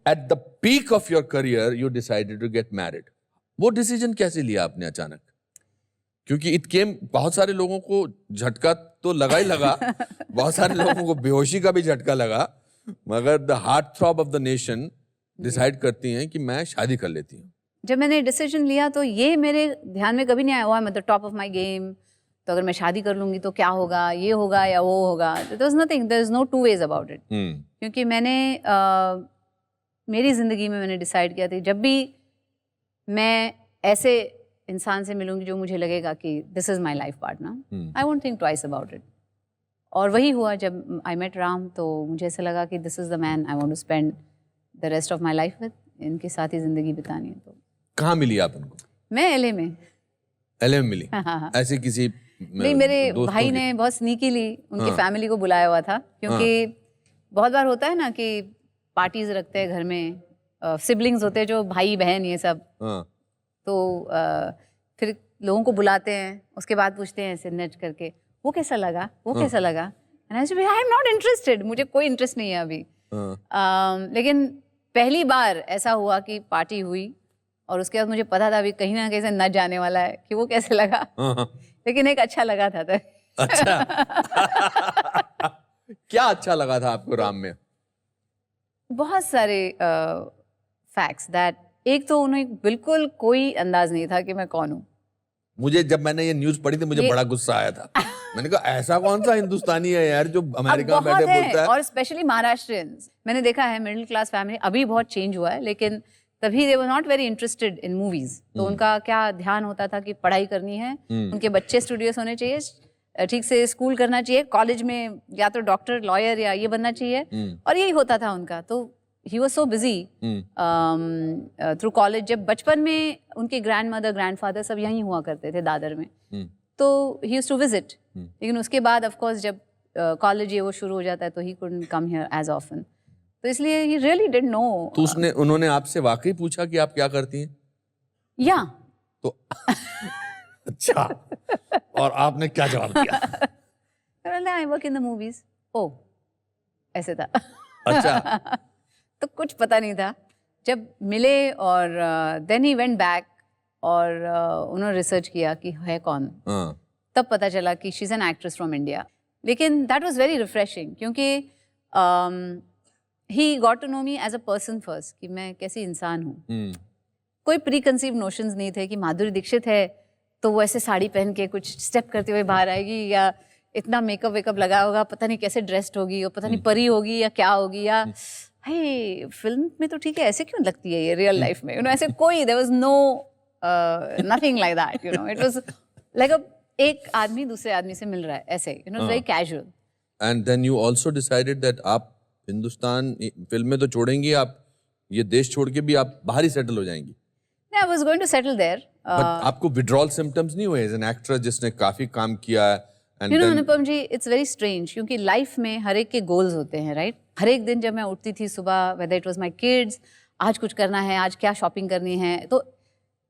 at the peak of your career you decided to get married. वो decision कैसे लिया आपने अचानक? क्योंकि इट केम, बहुत सारे लोगों को झटका तो लगा ही लगा, बहुत सारे लोगों को बेहोशी का भी झटका लगा, मगर the heart throb of the nation decide करती हैं कि मैं शादी कर लेती हूँ. जब मैंने डिसीजन लिया तो ये मेरे ध्यान में कभी नहीं आया, मैं the top of my game, तो अगर मैं शादी कर लूंगी तो क्या होगा, ये होगा या वो होगा. There was nothing, there is no two ways about it. क्योंकि मैंने मेरी जिंदगी में मैंने डिसाइड किया था, जब भी मैं ऐसे इंसान से मिलूंगी जो मुझे लगेगा कि this is my life partner, I won't think twice about it. और वही हुआ जब आई मेट राम, तो मुझे ऐसा लगा कि this is the man I want to spend the rest of my life with, इनके साथ ही जिंदगी बितानी है. तो कहाँ मिली आप उनको? मैं एलए में. एलए में मिली? ऐसे किसी नहीं, मेरे भाई ने बहुत स्नीकीली उनकी फैमिली को बुलाया हुआ था, क्योंकि बहुत बार होता है ना कि पार्टीज रखते हैं घर में, सिबलिंग्स होते हैं जो भाई बहन ये सब, तो फिर लोगों को बुलाते हैं, उसके बाद पूछते हैं ऐसे नच करके, वो कैसा लगा, वो कैसा लगा, एंड आई से आई एम नॉट इंटरेस्टेड, मुझे कोई इंटरेस्ट नहीं है अभी. लेकिन पहली बार ऐसा हुआ कि पार्टी हुई और उसके बाद मुझे पता था अभी कहीं ना कहीं से नच जाने वाला है कि वो कैसे लगा. लेकिन एक अच्छा लगा था. तो अच्छा. क्या अच्छा लगा था आपको राम में? बहुत सारे फैक्ट्स दैट, एक तो उन्हें बिल्कुल कोई अंदाज नहीं था कि मैं कौन हूँ. मुझे जब मैंने ये न्यूज़ पढ़ी थी मुझे बड़ा गुस्सा आया था. मैंने कहा ऐसा कौन सा हिंदुस्तानी है यार जो अमेरिका में बैठे बोलता है. और स्पेशली महाराष्ट्रियंस मैंने देखा है, मिडिल क्लास फैमिली, अभी बहुत चेंज हुआ है, लेकिन तभी they were not very interested in movies. तो उनका क्या ध्यान होता था कि पढ़ाई करनी है, उनके बच्चे स्टूडियस होने चाहिए, ठीक से स्कूल करना चाहिए, कॉलेज में या तो डॉक्टर, लॉयर या ये बनना चाहिए, और यही होता था उनका. तो he was so busy through college. जब बचपन में उनके ग्रैंड मदर, ग्रैंडफादर सब यहीं हुआ करते थे दादर में, तो ही यूज्ड टू विजिट. लेकिन उसके बाद ऑफ कोर्स जब कॉलेज ये वो शुरू हो जाता है तो he couldn't come here as often. तो इसलिए ही रियली डिडंट नो. तो उन्होंने आपसे वाकई पूछा कि आप क्या करती हैं? या तो अच्छा, और आपने क्या जवाब दिया? I work in the movies. ओ, ऐसे था. अच्छा. तो कुछ पता नहीं था. जब मिले और देन ही वेंट बैक और उन्होंने रिसर्च किया कि है कौन, तब पता चला कि she is an actress from India. लेकिन दैट वाज वेरी रिफ्रेशिंग, क्योंकि he got to know me as a person first, कि मैं कैसी इंसान हूँ. कोई प्री कंसीव नोशंस नहीं थे कि माधुरी दीक्षित है तो वो ऐसे साड़ी पहन के कुछ स्टेप करते हुए बाहर आएगी, या इतना मेकअप वेकअप लगा होगा, पता नहीं कैसे ड्रेस्ड होगी, और पता नहीं परी होगी या क्या होगी, या हे फिल्म में तो ठीक है, ऐसे क्यों लगती है ये रियल लाइफ में, ऐसे कोई, there was no nothing like that. It was like एक आदमी दूसरे आदमी से मिल रहा है ऐसे, very casual. And then you also decided that आप हिंदुस्तान फिल्में तो छोड़ेंगी, आप ये देश छोड़ के भी आप बाहर ही सेटल हो जाएंगी. I was going to settle there. But आपको withdrawal symptoms नहीं हुए as an actress जिसने काफी काम किया है? अनुपम जी, it's very strange, क्योंकि लाइफ में हर एक के गोल्स होते हैं, राइट? हर एक दिन जब मैं उठती थी सुबह, whether it was my kids, आज कुछ करना है, आज क्या शॉपिंग करनी है, तो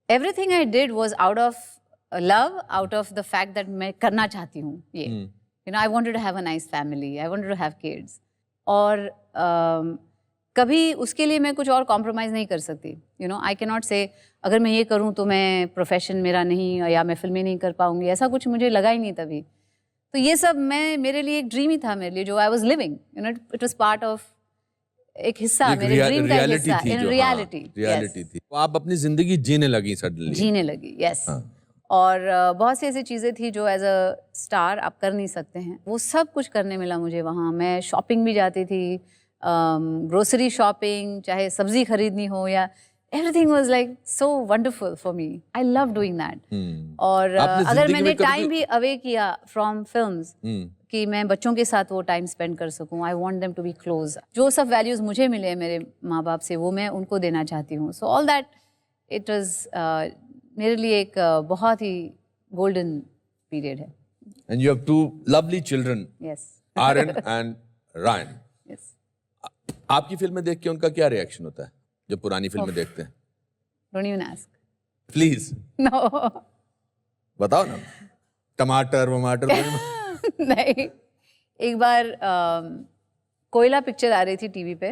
everything I did was out of love, out of the fact that मैं करना चाहती हूँ ये. I wanted to have a nice family, I wanted to have kids. और कभी उसके लिए मैं कुछ और कॉम्प्रोमाइज़ नहीं कर सकती. आई कैन नॉट से अगर मैं ये करूँ तो मैं प्रोफेशन मेरा नहीं, या मैं फिल्में नहीं कर पाऊंगी, ऐसा कुछ मुझे लगा ही नहीं तभी. तो ये सब मेरे लिए एक ड्रीम ही था, मेरे लिए जो I was living, it was part of एक हिस्सा, मेरे ड्रीम का हिस्सा, इन रियलिटी थी. तो आप अपनी जिंदगी जीने लगी, सडनली जीने लगी. यस. और बहुत सी ऐसी चीज़ें थी जो एज अ स्टार आप कर नहीं सकते हैं, वो सब कुछ करने मिला मुझे वहाँ. मैं शॉपिंग भी जाती थी, ग्रोसरी शॉपिंग, चाहे सब्जी खरीदनी हो, या everything was like so wonderful for me. I love doing that. और अगर मैंने टाइम भी अवे किया फ्रॉम फिल्म्स, कि मैं बच्चों के साथ वो टाइम स्पेंड कर सकूं, I want them to be close. जो सब वैल्यूज मुझे मिले मेरे माँ बाप से, वो मैं उनको देना चाहती हूँ. So all that, it was मेरे लिए एक बहुत ही गोल्डन पीरियड है. And you have two lovely children, yes, Aryan and Ryan. Yes. आपकी फिल्में देख के उनका क्या रिएक्शन होता है जब पुरानी फिल्में देखते हैं? Don't even ask. Please. No. बताओ ना. टमाटर वमाटर. नहीं, एक बार कोयला पिक्चर आ रही थी टीवी पे,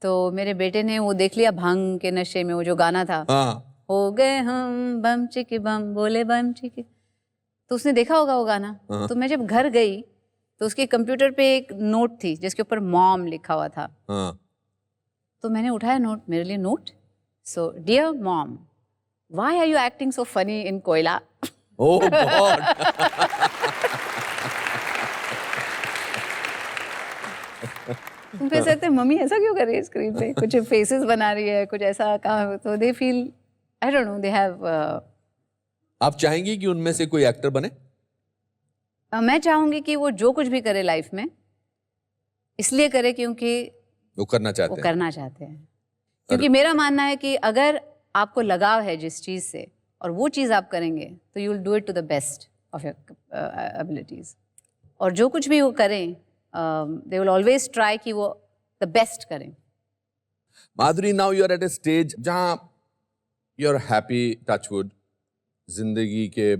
तो मेरे बेटे ने वो देख लिया भांग के नशे में, वो जो गाना था, हाँ हो गए हम बम चिकी बम, बोले बम चिकी, तो उसने देखा होगा वो गाना। तो मैं जब घर गई तो उसके कंप्यूटर पे एक नोट थी जिसके ऊपर मॉम लिखा हुआ था। हाँ तो मैंने उठाया नोट, मेरे लिए note, so dear mom, why are you acting so funny in Koyla? Oh God. तुम कैसे कहते मम्मी ऐसा क्यों कर रही है स्क्रीन पे, कुछ फेसेस बना रही है, कुछ ऐसा कहा, तो they feel, I don't know, they have. आप चाहेंगी कि उनमें से कोई एक्टर बने? मैं चाहूंगी कि वो जो कुछ भी करे लाइफ में इसलिए करे क्योंकि वो करना चाहते वो हैं। करना चाहते हैं। क्योंकि मेरा मानना है कि अगर आपको लगाव है जिस चीज से और वो चीज आप करेंगे तो you will do it to the best of your abilities. और जो कुछ भी वो करें, दे विल ऑलवेज ट्राई कि वो द बेस्ट करें। Madhuri, now you are at a stage जहां यू आर हैप्पी, टचवुड, जिंदगी के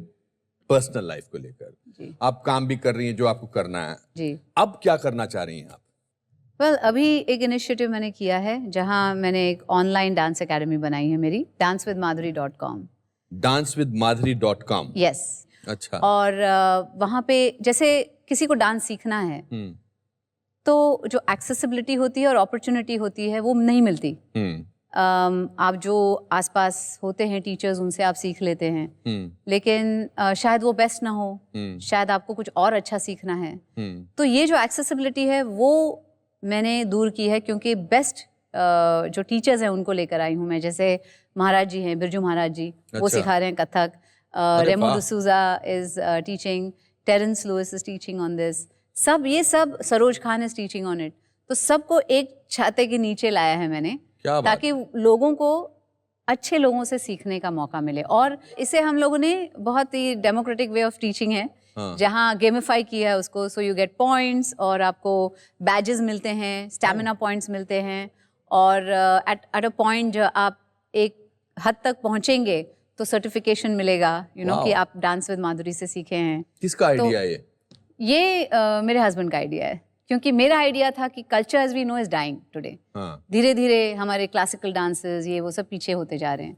पर्सनल लाइफ को लेकर जी आप काम भी कर रही हैं जो आपको करना है। जी। अब क्या करना चाह रही हैं आप? वेल अभी एक इनिशिएटिव मैंने किया है जहां मैंने एक ऑनलाइन डांस एकेडमी बनाई है मेरी, dancewithmadhuri.com। dancewithmadhuri.com। यस। अच्छा। और वहाँ पे जैसे किसी को डांस सीखना है तो जो एक्सेसिबिलिटी होती है और अपॉर्चुनिटी होती है वो नहीं मिलती। आप जो आसपास होते हैं टीचर्स, उनसे आप सीख लेते हैं, लेकिन शायद वो बेस्ट ना हो, शायद आपको कुछ और अच्छा सीखना है। तो ये जो एक्सेसिबिलिटी है वो मैंने दूर की है, क्योंकि बेस्ट जो टीचर्स हैं उनको लेकर आई हूँ मैं। जैसे महाराज जी हैं, बिरजू महाराज जी, वो अच्छा। सिखा रहे हैं कथक। रेमो वाह। D'Souza is teaching, Terence Lewis is teaching on this, सब ये सब, Saroj Khan is teaching on it. तो सबको एक छाते के नीचे लाया है मैंने, क्या बात। ताकि लोगों को अच्छे लोगों से सीखने का मौका मिले। और इसे हम लोगों ने बहुत ही डेमोक्रेटिक वे ऑफ टीचिंग है, जहाँ गेमिफाई किया है उसको, सो यू गेट पॉइंट्स और आपको बैजेस मिलते हैं, स्टैमिना पॉइंट्स मिलते हैं। और एट अ पॉइंट आप एक हद तक पहुंचेंगे तो सर्टिफिकेशन मिलेगा, यू नो, कि आप डांस विद माधुरी से सीखे हैं। किसका आइडिया है ये मेरे हस्बैंड का आइडिया है, क्योंकि मेरा आइडिया था कि culture as we know is dying today. धीरे धीरे हमारे क्लासिकल डांसेस ये वो सब पीछे होते जा रहे हैं।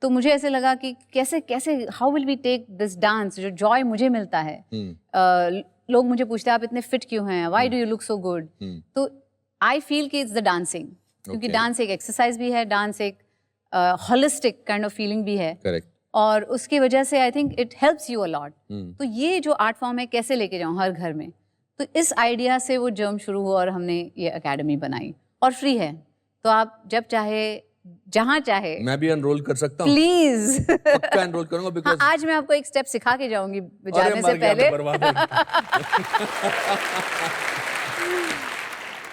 तो मुझे ऐसे लगा कि कैसे कैसे how will we take this dance, जो जॉय मुझे मिलता है। लोग मुझे पूछते हैं आप इतने फिट क्यों हैं, why do you look so good. तो आई फील कि इट्स द डांसिंग, क्योंकि डांस एक एक्सरसाइज भी है, डांस एक होलिस्टिक काइंड ऑफ फीलिंग भी है। करेक्ट। और उसकी वजह से I think it helps you a lot. तो ये जो आर्ट फॉर्म है कैसे लेके जाऊँ हर घर में, तो इस आइडिया से वो जर्म शुरू हुआ और हमने ये एकेडमी बनाई, और फ्री है। तो आप जब चाहे, जहाँ चाहे। मैं भी एनरोल कर सकता हूँ? प्लीज। पक्का एनरोल करूंगा, बिकॉज़ आज मैं आपको एक स्टेप सिखा के जाऊंगी जाने से पहले।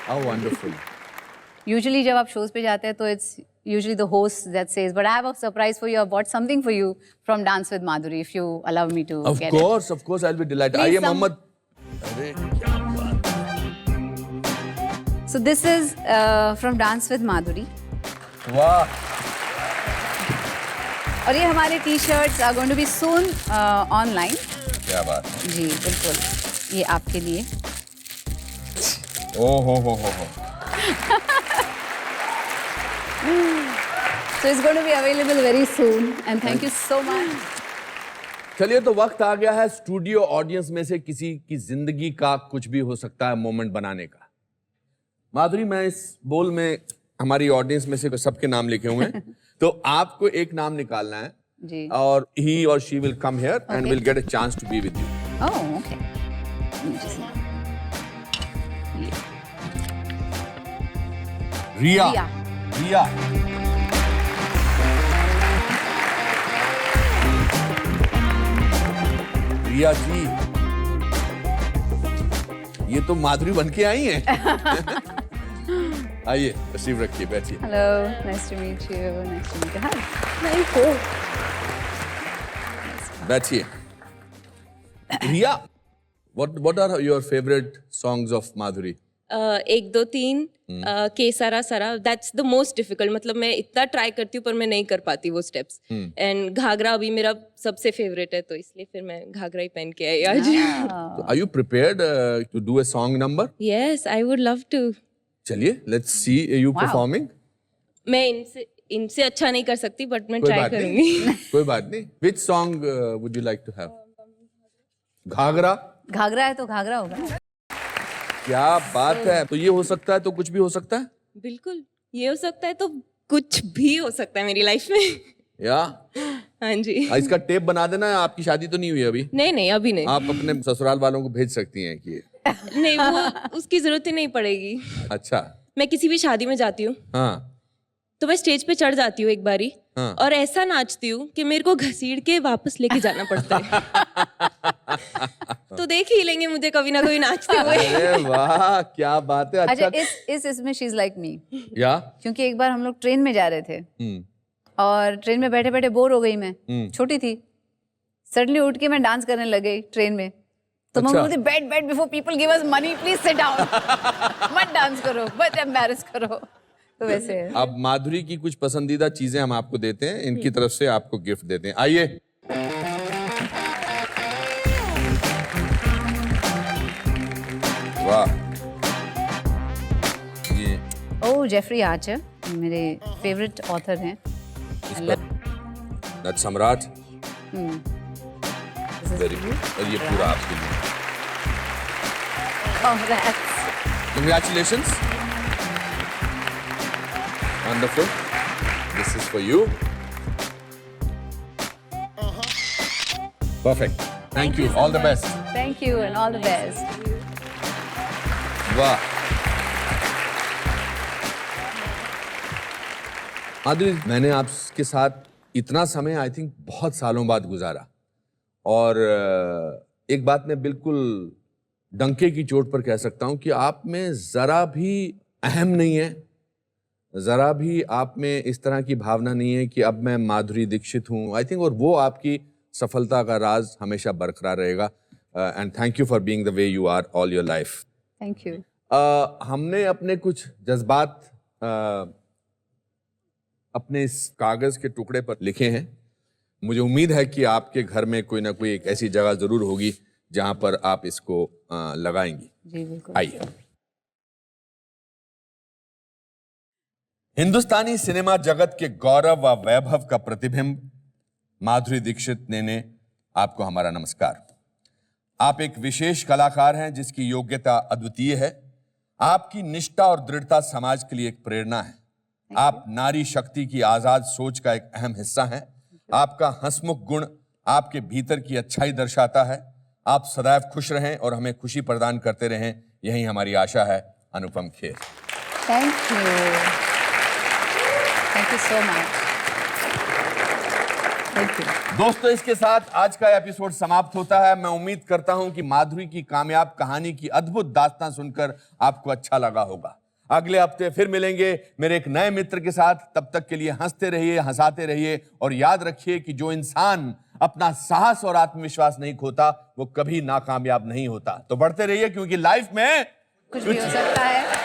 How wonderful. यूजुअली जब आप शोज पे जाते हैं तो it's usually the host that says, but I have a surprise for you, I bought something for you from dance with Madhuri, if you allow me to get it. Of course, I'll be delighted. आइए मोहम्मद। अरे क्या बात। So this is from Dance with Madhuri. वाह। और ये हमारे T-shirts are going to be soon online. क्या बात। जी बिल्कुल, ये आपके लिए। ओ हो। So it's going to be available very soon and thank you so much. चलिए, तो वक्त आ गया है स्टूडियो ऑडियंस में से किसी की जिंदगी का कुछ भी हो सकता है मोमेंट बनाने का। माधुरी, मैं इस बोल में हमारी ऑडियंस में से सबके नाम लिखे हुए हैं, तो आपको एक नाम निकालना है जी। और ही और she will come here and will get a chance to be with you. Oh, okay. Riya. Riya. Riya. Riya ji, ये तो माधुरी बन के आई हैं। आइए, तशरीफ रखिए, बैठिए। Hello, nice to meet you. Nice to meet you. Hi. Very cool. बैठिए। रिया, what are your favorite songs of माधुरी? एक दो तीन के सारा सारा, दैट्स द मोस्ट डिफिकल्ट। मतलब मैं इतना ट्राई करती हूँ पर मैं नहीं कर पाती वो स्टेप्स। एंड घाघरा अभी मेरा सबसे फेवरेट है, तो इसलिए फिर मैं घाघरा ही पहन के आई आज। So are you prepared to do a song number? Yes, I would love to. चलिए, let's see you Wow. Performing. मैं इनसे अच्छा नहीं कर सकती बट मैं कोई ट्राई बात करूंगी नहीं, कोई बात नहीं। Which song would you like to have? Ghagra? Ghagra है तो घाघरा होगा ना। क्या बात है। तो ये हो सकता है तो कुछ भी हो सकता है बिल्कुल, ये हो सकता है तो कुछ भी हो सकता है मेरी लाइफ में। या हाँ जी। इसका टेप बना देना है। आपकी शादी तो नहीं हुई अभी? नहीं नहीं, अभी नहीं। आप अपने ससुराल वालों को भेज सकती हैं कि नहीं, वो उसकी जरूरत ही नहीं पड़ेगी। अच्छा। मैं किसी भी शादी में जाती हूँ हाँ तो मैं स्टेज पे चढ़ जाती हूँ एक बारी, हाँ। और ऐसा नाचती हूँ कि मेरे को घसीट के वापस लेके जाना पड़ता है। तो देख ही लेंगे मुझे कभी ना कभी नाचते हुए। अरे वाह, क्या बात है। अच्छा, अच्छा, इसमें शी इज लाइक मी, या क्योंकि एक बार हम लोग ट्रेन में जा रहे थे हम्म, और ट्रेन में बैठे बैठे बोर हो गई मैं, छोटी थी। सडनली उठ के मैं डांस करने लग गई ट्रेन में। तो मैं अच्छा। बोलती बैठ बैठ, before people give us money please sit down, मत डांस करो, मत एम्बैरेस करो। तो वैसे है। अब माधुरी की कुछ पसंदीदा चीजें हम आपको देते हैं, इनकी तरफ से आपको गिफ्ट देते हैं। आइए। वाह, ये ओह, जेफरी आर्चर मेरे फेवरेट ऑथर हैं। इस पर नट सम्राट, वेरी गुड। और ये पूरा आपके लिए। Congratulations. Wonderful. This is for you. Perfect. Thank you. All the best. Thank you and all the best. वाह। माधुरी, मैंने आपके साथ इतना समय आई थिंक बहुत सालों बाद गुजारा, और एक बात मैं बिल्कुल डंके की चोट पर कह सकता हूं कि आप में जरा भी अहम नहीं है, जरा भी आप में इस तरह की भावना नहीं है कि अब मैं माधुरी दीक्षित हूं। आई थिंक, और वो आपकी सफलता का राज हमेशा बरकरार रहेगा। And thank you for being the way you are all your life. Thank you. हमने अपने कुछ जज्बात अपने इस कागज के टुकड़े पर लिखे हैं। मुझे उम्मीद है कि आपके घर में कोई ना कोई एक ऐसी जगह जरूर होगी जहां पर आप इसको लगाएंगी। जी बिल्कुल। आइए। हिंदुस्तानी सिनेमा जगत के गौरव व वैभव का प्रतिबिंब माधुरी दीक्षित ने आपको हमारा नमस्कार। आप एक विशेष कलाकार हैं जिसकी योग्यता अद्वितीय है। आपकी निष्ठा और दृढ़ता समाज के लिए एक प्रेरणा है। आप नारी शक्ति की आजाद सोच का एक अहम हिस्सा हैं। आपका हंसमुख गुण आपके भीतर की अच्छाई दर्शाता है। आप सदैव खुश रहें और हमें खुशी प्रदान करते रहें, यही हमारी आशा है। Anupam Kher. Thank you so much. Thank you. दोस्तों, इसके साथ आज का एपिसोड समाप्त होता है। मैं उम्मीद करता हूं कि माधुरी की कामयाब कहानी की अद्भुत दास्तां सुनकर आपको अच्छा लगा होगा। अगले हफ्ते फिर मिलेंगे मेरे एक नए मित्र के साथ। तब तक के लिए हंसते रहिए, हंसाते रहिए, और याद रखिए कि जो इंसान अपना साहस और आत्मविश्वास नहीं खोता वो कभी नाकामयाब नहीं होता। तो बढ़ते रहिए, क्योंकि लाइफ में कुछ भी हो सकता है।